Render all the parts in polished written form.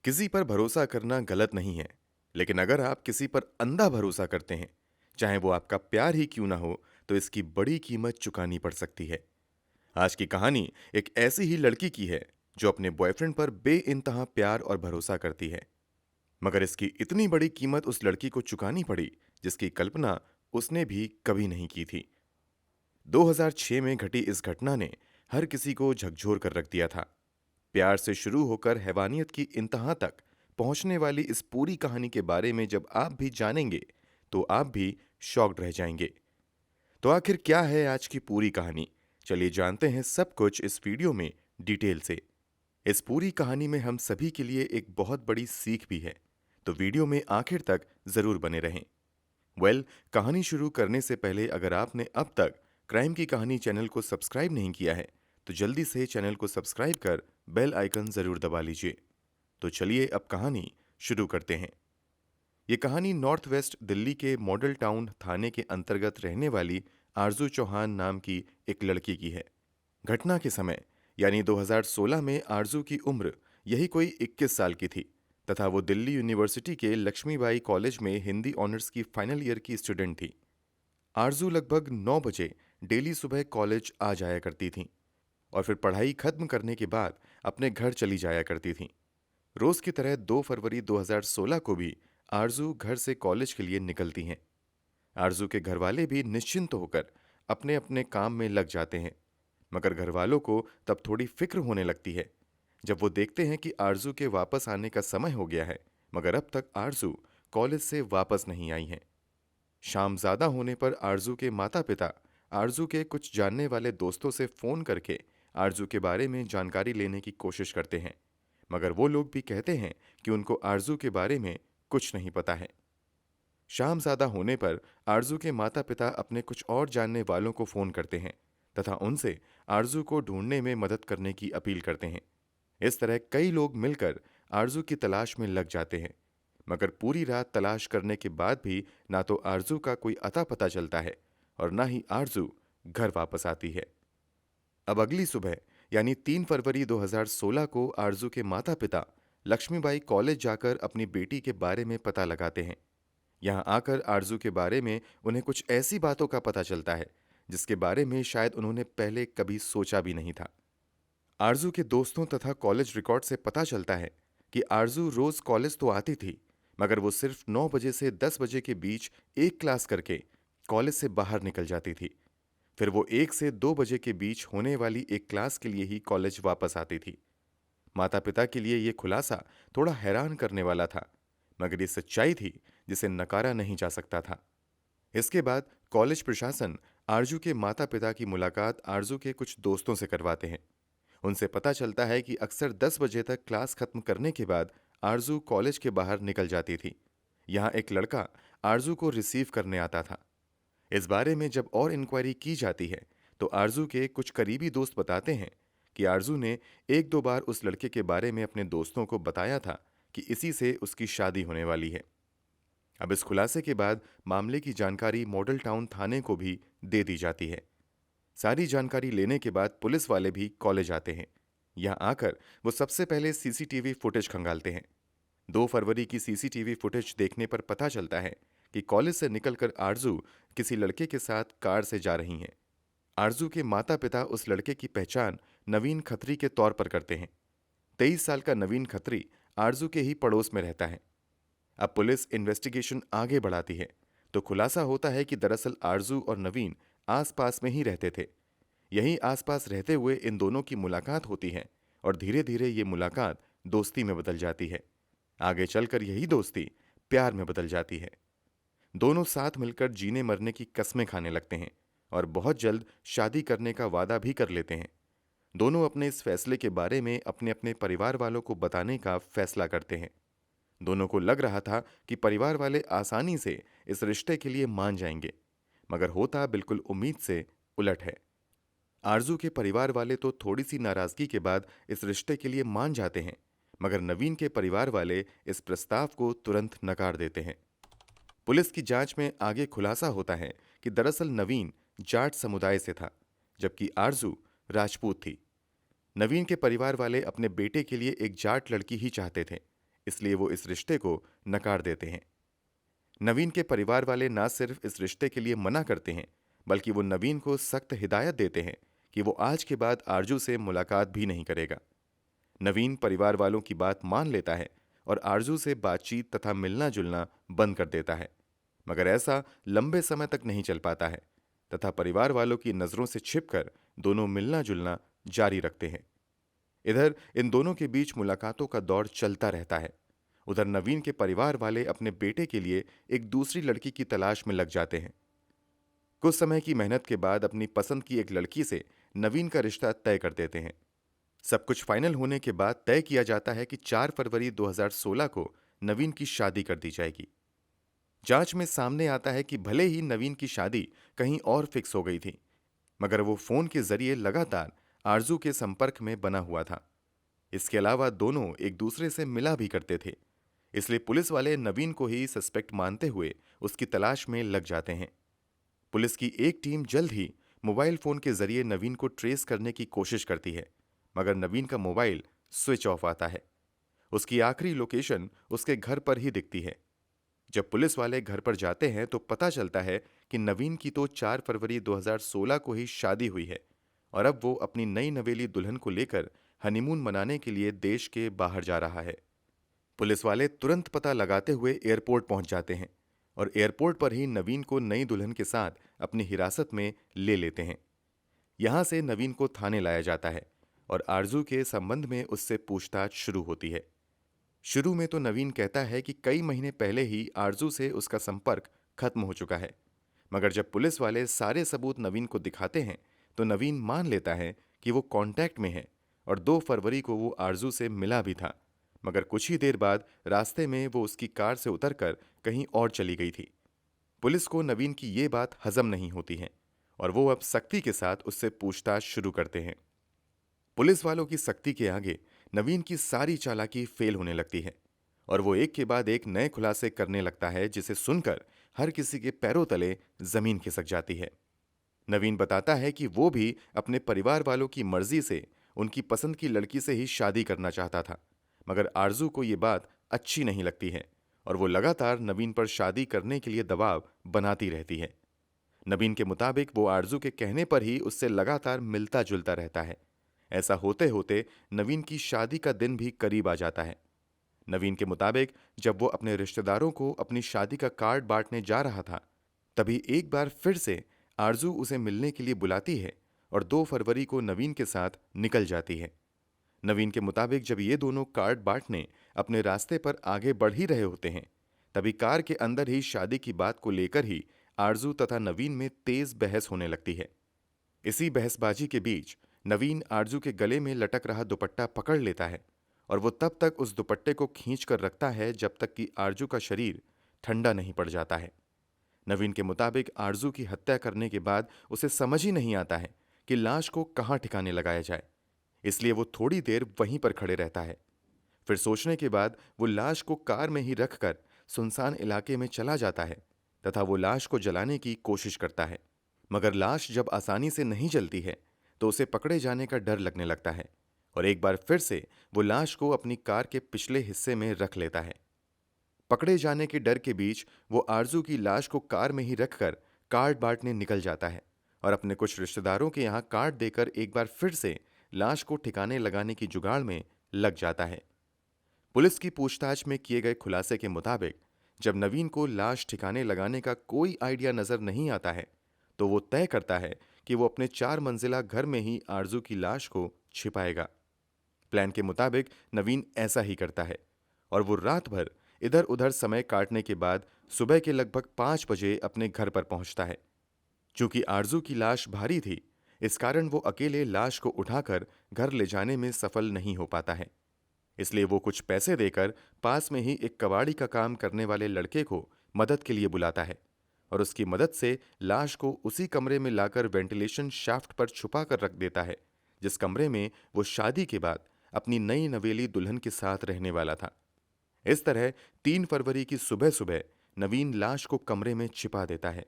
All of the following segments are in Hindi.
किसी पर भरोसा करना गलत नहीं है, लेकिन अगर आप किसी पर अंधा भरोसा करते हैं, चाहे वो आपका प्यार ही क्यों ना हो, तो इसकी बड़ी कीमत चुकानी पड़ सकती है। आज की कहानी एक ऐसी ही लड़की की है जो अपने बॉयफ्रेंड पर बेइंतहा प्यार और भरोसा करती है, मगर इसकी इतनी बड़ी कीमत उस लड़की को चुकानी पड़ी जिसकी कल्पना उसने भी कभी नहीं की थी। 2006 में घटी इस घटना ने हर किसी को झकझोर कर रख दिया था। प्यार से शुरू होकर हैवानियत की इंतहा तक पहुंचने वाली इस पूरी कहानी के बारे में जब आप भी जानेंगे, तो आप भी शॉक्ड रह जाएंगे। तो आखिर क्या है आज की पूरी कहानी? चलिए जानते हैं सब कुछ इस वीडियो में डिटेल से। इस पूरी कहानी में हम सभी के लिए एक बहुत बड़ी सीख भी है, तो वीडियो में आखिर तक जरूर बने रहें। कहानी शुरू करने से पहले अगर आपने अब तक क्राइम की कहानी चैनल को सब्सक्राइब नहीं किया है, तो जल्दी से चैनल को सब्सक्राइब कर बेल आइकन जरूर दबा लीजिए। तो चलिए अब कहानी शुरू करते हैं। ये कहानी नॉर्थ वेस्ट दिल्ली के मॉडल टाउन थाने के अंतर्गत रहने वाली आरजू चौहान नाम की एक लड़की की है। घटना के समय यानी 2016 में आरजू की उम्र यही कोई 21 साल की थी तथा वो दिल्ली यूनिवर्सिटी के लक्ष्मीबाई कॉलेज में हिंदी ऑनर्स की फाइनल ईयर की स्टूडेंट थी। आरजू लगभग 9 बजे डेली सुबह कॉलेज आ जाया करती थी और फिर पढ़ाई खत्म करने के बाद अपने घर चली जाया करती थी। रोज की तरह 2 फरवरी 2016 को भी आरजू घर से कॉलेज के लिए निकलती हैं। आरजू के घरवाले भी निश्चिंत होकर अपने अपने काम में लग जाते हैं, मगर घरवालों को तब थोड़ी फिक्र होने लगती है जब वो देखते हैं कि आरजू के वापस आने का समय हो गया है, मगर अब तक आरजू कॉलेज से वापस नहीं आई है। शाम ज्यादा होने पर आरजू के माता पिता आरजू के कुछ जानने वाले दोस्तों से फोन करके आरजू के बारे में जानकारी लेने की कोशिश करते हैं, मगर वो लोग भी कहते हैं कि उनको आरजू के बारे में कुछ नहीं पता है। शाम ज्यादा होने पर आरजू के माता पिता अपने कुछ और जानने वालों को फोन करते हैं तथा उनसे आरजू को ढूंढने में मदद करने की अपील करते हैं। इस तरह कई लोग मिलकर आरजू की तलाश में लग जाते हैं, मगर पूरी रात तलाश करने के बाद भी ना तो आरजू का कोई अता पता चलता है और ना ही आरजू घर वापस आती है। अब अगली सुबह यानी 3 फरवरी 2016 को आरजू के माता पिता लक्ष्मीबाई कॉलेज जाकर अपनी बेटी के बारे में पता लगाते हैं। यहाँ आकर आरजू के बारे में उन्हें कुछ ऐसी बातों का पता चलता है जिसके बारे में शायद उन्होंने पहले कभी सोचा भी नहीं था। आरजू के दोस्तों तथा कॉलेज रिकॉर्ड से पता चलता है कि आरजू रोज कॉलेज तो आती थी, मगर वो सिर्फ 9 बजे से 10 बजे के बीच एक क्लास करके कॉलेज से बाहर निकल जाती थी। फिर वो 1 से 2 बजे के बीच होने वाली एक क्लास के लिए ही कॉलेज वापस आती थी। माता पिता के लिए ये खुलासा थोड़ा हैरान करने वाला था, मगर ये सच्चाई थी जिसे नकारा नहीं जा सकता था। इसके बाद कॉलेज प्रशासन आरजू के माता पिता की मुलाकात आरजू के कुछ दोस्तों से करवाते हैं। उनसे पता चलता है कि अक्सर 10 बजे तक क्लास खत्म करने के बाद आरजू कॉलेज के बाहर निकल जाती थी। यहाँ एक लड़का आरजू को रिसीव करने आता था। इस बारे में जब और इंक्वायरी की जाती है, तो आरजू के कुछ करीबी दोस्त बताते हैं कि आरजू ने एक दो बार उस लड़के के बारे में अपने दोस्तों को बताया था कि इसी से उसकी शादी होने वाली है। अब इस खुलासे के बाद मामले की जानकारी मॉडल टाउन थाने को भी दे दी जाती है। सारी जानकारी लेने के बाद पुलिस वाले भी कॉलेज आते हैं। यहाँ आकर वो सबसे पहले सीसीटीवी फुटेज खंगालते हैं। 2 फरवरी की सीसीटीवी फुटेज देखने पर पता चलता है कि कॉलेज से निकलकर आरजू किसी लड़के के साथ कार से जा रही हैं। आरजू के माता पिता उस लड़के की पहचान नवीन खत्री के तौर पर करते हैं। 23 साल का नवीन खत्री आरजू के ही पड़ोस में रहता है। अब पुलिस इन्वेस्टिगेशन आगे बढ़ाती है तो खुलासा होता है कि दरअसल आरजू और नवीन आसपास में ही रहते थे। यहीं आसपास रहते हुए इन दोनों की मुलाकात होती है और धीरे धीरे ये मुलाकात दोस्ती में बदल जाती है। आगे चलकर यही दोस्ती प्यार में बदल जाती है। दोनों साथ मिलकर जीने मरने की कस्में खाने लगते हैं और बहुत जल्द शादी करने का वादा भी कर लेते हैं। दोनों अपने इस फैसले के बारे में अपने अपने परिवार वालों को बताने का फैसला करते हैं। दोनों को लग रहा था कि परिवार वाले आसानी से इस रिश्ते के लिए मान जाएंगे, मगर होता बिल्कुल उम्मीद से उलट है। आरजू के परिवार वाले तो थोड़ी सी नाराजगी के बाद इस रिश्ते के लिए मान जाते हैं, मगर नवीन के परिवार वाले इस प्रस्ताव को तुरंत नकार देते हैं। पुलिस की जांच में आगे खुलासा होता है कि दरअसल नवीन जाट समुदाय से था, जबकि आरजू राजपूत थी। नवीन के परिवार वाले अपने बेटे के लिए एक जाट लड़की ही चाहते थे, इसलिए वो इस रिश्ते को नकार देते हैं। नवीन के परिवार वाले ना सिर्फ इस रिश्ते के लिए मना करते हैं, बल्कि वो नवीन को सख्त हिदायत देते हैं कि वो आज के बाद आरजू से मुलाकात भी नहीं करेगा। नवीन परिवार वालों की बात मान लेता है और आरजू से बातचीत तथा मिलना जुलना बंद कर देता है। मगर ऐसा लंबे समय तक नहीं चल पाता है तथा परिवार वालों की नजरों से छिपकर दोनों मिलना जुलना जारी रखते हैं। इधर इन दोनों के बीच मुलाकातों का दौर चलता रहता है। उधर नवीन के परिवार वाले अपने बेटे के लिए एक दूसरी लड़की की तलाश में लग जाते हैं। कुछ समय की मेहनत के बाद अपनी पसंद की एक लड़की से नवीन का रिश्ता तय कर देते हैं। सब कुछ फाइनल होने के बाद तय किया जाता है कि 4 फरवरी 2016 को नवीन की शादी कर दी जाएगी। जांच में सामने आता है कि भले ही नवीन की शादी कहीं और फिक्स हो गई थी, मगर वो फोन के जरिए लगातार आरजू के संपर्क में बना हुआ था। इसके अलावा दोनों एक दूसरे से मिला भी करते थे। इसलिए पुलिस वाले नवीन को ही सस्पेक्ट मानते हुए उसकी तलाश में लग जाते हैं। पुलिस की एक टीम जल्द ही मोबाइल फोन के जरिए नवीन को ट्रेस करने की कोशिश करती है, मगर नवीन का मोबाइल स्विच ऑफ आता है। उसकी आखिरी लोकेशन उसके घर पर ही दिखती है। जब पुलिस वाले घर पर जाते हैं तो पता चलता है कि नवीन की तो 4 फरवरी 2016 को ही शादी हुई है और अब वो अपनी नई नवेली दुल्हन को लेकर हनीमून मनाने के लिए देश के बाहर जा रहा है। पुलिस वाले तुरंत पता लगाते हुए एयरपोर्ट पहुंच जाते हैं और एयरपोर्ट पर ही नवीन को नई दुल्हन के साथ अपनी हिरासत में ले लेते हैं। यहां से नवीन को थाने लाया जाता है और आरजू के संबंध में उससे पूछताछ शुरू होती है। शुरू में तो नवीन कहता है कि कई महीने पहले ही आरजू से उसका संपर्क खत्म हो चुका है, मगर जब पुलिस वाले सारे सबूत नवीन को दिखाते हैं तो नवीन मान लेता है कि वो कांटेक्ट में है और 2 फरवरी को वो आरजू से मिला भी था, मगर कुछ ही देर बाद रास्ते में वो उसकी कार से उतरकर कहीं और चली गई थी। पुलिस को नवीन की ये बात हजम नहीं होती है और वो अब सख्ती के साथ उससे पूछताछ शुरू करते हैं। पुलिस वालों की सख्ती के आगे नवीन की सारी चालाकी फेल होने लगती है और वो एक के बाद एक नए खुलासे करने लगता है, जिसे सुनकर हर किसी के पैरों तले जमीन खिसक जाती है। नवीन बताता है कि वो भी अपने परिवार वालों की मर्जी से उनकी पसंद की लड़की से ही शादी करना चाहता था, मगर आरजू को ये बात अच्छी नहीं लगती है और वो लगातार नवीन पर शादी करने के लिए दबाव बनाती रहती है। नवीन के मुताबिक वो आरजू के कहने पर ही उससे लगातार मिलता जुलता रहता है। ऐसा होते होते नवीन की शादी का दिन भी करीब आ जाता है। नवीन के मुताबिक जब वो अपने रिश्तेदारों को अपनी शादी का कार्ड बांटने जा रहा था, तभी एक बार फिर से आरजू उसे मिलने के लिए बुलाती है और 2 फरवरी को नवीन के साथ निकल जाती है। नवीन के मुताबिक जब ये दोनों कार्ड बांटने अपने रास्ते पर आगे बढ़ ही रहे होते हैं, तभी कार के अंदर ही शादी की बात को लेकर ही आरजू तथा नवीन में तेज बहस होने लगती है। इसी बहसबाजी के बीच नवीन आरजू के गले में लटक रहा दुपट्टा पकड़ लेता है और वो तब तक उस दुपट्टे को खींच कर रखता है जब तक कि आरजू का शरीर ठंडा नहीं पड़ जाता है। नवीन के मुताबिक आरजू की हत्या करने के बाद उसे समझ ही नहीं आता है कि लाश को कहाँ ठिकाने लगाया जाए, इसलिए वो थोड़ी देर वहीं पर खड़े रहता है। फिर सोचने के बाद वो लाश को कार में ही रखकर सुनसान इलाके में चला जाता है तथा वो लाश को जलाने की कोशिश करता है, मगर लाश जब आसानी से नहीं जलती है तो उसे पकड़े जाने का डर लगने लगता है और एक बार फिर से वो लाश को अपनी कार के पिछले हिस्से में रख लेता है। पकड़े जाने के डर के बीच वो आरजू की लाश को कार में ही रखकर कार्ड बांटने निकल जाता है और अपने कुछ रिश्तेदारों के यहाँ कार्ड देकर एक बार फिर से लाश को ठिकाने लगाने की जुगाड़ में लग जाता है। पुलिस की पूछताछ में किए गए खुलासे के मुताबिक जब नवीन को लाश ठिकाने लगाने का कोई आइडिया नजर नहीं आता है, तो वो तय करता है कि वो अपने 4 मंजिला घर में ही आरजू की लाश को छिपाएगा। प्लान के मुताबिक नवीन ऐसा ही करता है और वो रात भर इधर उधर समय काटने के बाद सुबह के लगभग 5 बजे अपने घर पर पहुंचता है। चूंकि आरजू की लाश भारी थी, इस कारण वो अकेले लाश को उठाकर घर ले जाने में सफल नहीं हो पाता है। इसलिए वो कुछ पैसे देकर पास में ही एक कबाड़ी का काम करने वाले लड़के को मदद के लिए बुलाता है और उसकी मदद से लाश को उसी कमरे में लाकर वेंटिलेशन शाफ्ट पर छुपा कर रख देता है, जिस कमरे में वो शादी के बाद अपनी नई नवेली दुल्हन के साथ रहने वाला था। इस तरह 3 फरवरी की सुबह सुबह नवीन लाश को कमरे में छिपा देता है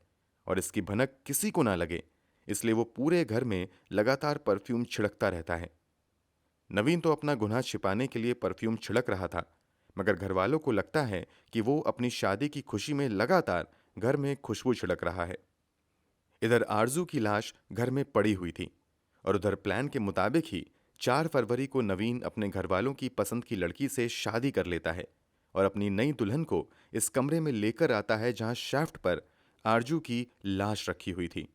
और इसकी भनक किसी को ना लगे, इसलिए वो पूरे घर में लगातार परफ्यूम छिड़कता रहता है। नवीन तो अपना गुनाह छिपाने के लिए परफ्यूम छिड़क रहा था, मगर घर वालों को लगता है कि वो अपनी शादी की खुशी में लगातार घर में खुशबू छिड़क रहा है। इधर आरजू की लाश घर में पड़ी हुई थी और उधर प्लान के मुताबिक ही 4 फरवरी को नवीन अपने घर वालों की पसंद की लड़की से शादी कर लेता है और अपनी नई दुल्हन को इस कमरे में लेकर आता है जहां शाफ्ट पर आरजू की लाश रखी हुई थी।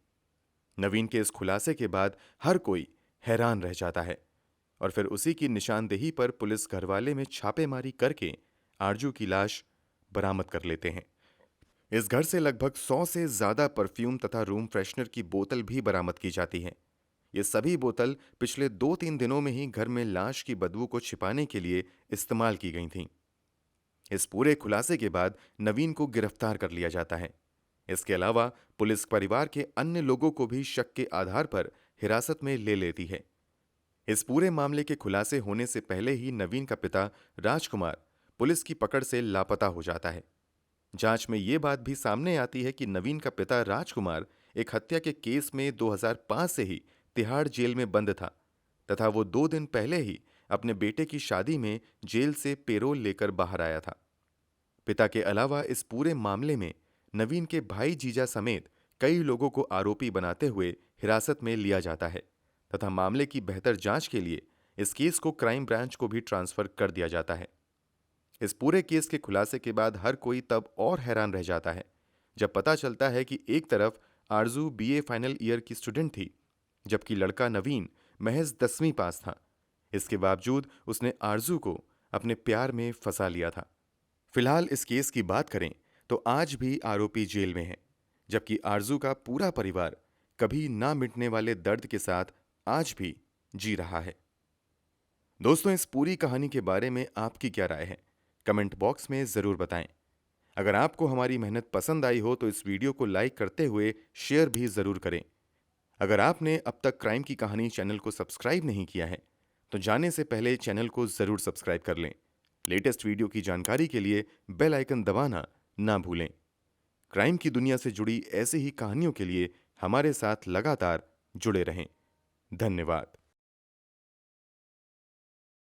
नवीन के इस खुलासे के बाद हर कोई हैरान रह जाता है और फिर उसी की निशानदेही पर पुलिस घरवाले में छापेमारी करके आरजू की लाश बरामद कर लेते हैं। इस घर से लगभग 100 से ज्यादा परफ्यूम तथा रूम फ्रेशनर की बोतल भी बरामद की जाती हैं। ये सभी बोतल पिछले 2-3 दिनों में ही घर में लाश की बदबू को छिपाने के लिए इस्तेमाल की गई थीं। इस पूरे खुलासे के बाद नवीन को गिरफ्तार कर लिया जाता है। इसके अलावा पुलिस परिवार के अन्य लोगों को भी शक के आधार पर हिरासत में ले लेती है। इस पूरे मामले के खुलासे होने से पहले ही नवीन का पिता राजकुमार पुलिस की पकड़ से लापता हो जाता है। जांच में यह बात भी सामने आती है कि नवीन का पिता राजकुमार एक हत्या के केस में 2005 से ही तिहाड़ जेल में बंद था तथा वो 2 दिन पहले ही अपने बेटे की शादी में जेल से पेरोल लेकर बाहर आया था। पिता के अलावा इस पूरे मामले में नवीन के भाई जीजा समेत कई लोगों को आरोपी बनाते हुए हिरासत में लिया जाता है तथा मामले की बेहतर जांच के लिए इस केस को क्राइम ब्रांच को भी ट्रांसफर कर दिया जाता है। इस पूरे केस के खुलासे के बाद हर कोई तब और हैरान रह जाता है जब पता चलता है कि एक तरफ आरजू बीए फाइनल ईयर की स्टूडेंट थी जबकि लड़का नवीन महज 10वीं पास था। इसके बावजूद उसने आरजू को अपने प्यार में फंसा लिया था। फिलहाल इस केस की बात करें तो आज भी आरोपी जेल में है जबकि आरजू का पूरा परिवार कभी ना मिटने वाले दर्द के साथ आज भी जी रहा है। दोस्तों, इस पूरी कहानी के बारे में आपकी क्या राय है? कमेंट बॉक्स में जरूर बताएं। अगर आपको हमारी मेहनत पसंद आई हो तो इस वीडियो को लाइक करते हुए शेयर भी जरूर करें। अगर आपने अब तक क्राइम की कहानी चैनल को सब्सक्राइब नहीं किया है तो जाने से पहले चैनल को जरूर सब्सक्राइब कर लें। लेटेस्ट वीडियो की जानकारी के लिए बेल आइकन दबाना ना भूलें। क्राइम की दुनिया से जुड़ी ऐसी ही कहानियों के लिए हमारे साथ लगातार जुड़े रहें। धन्यवाद।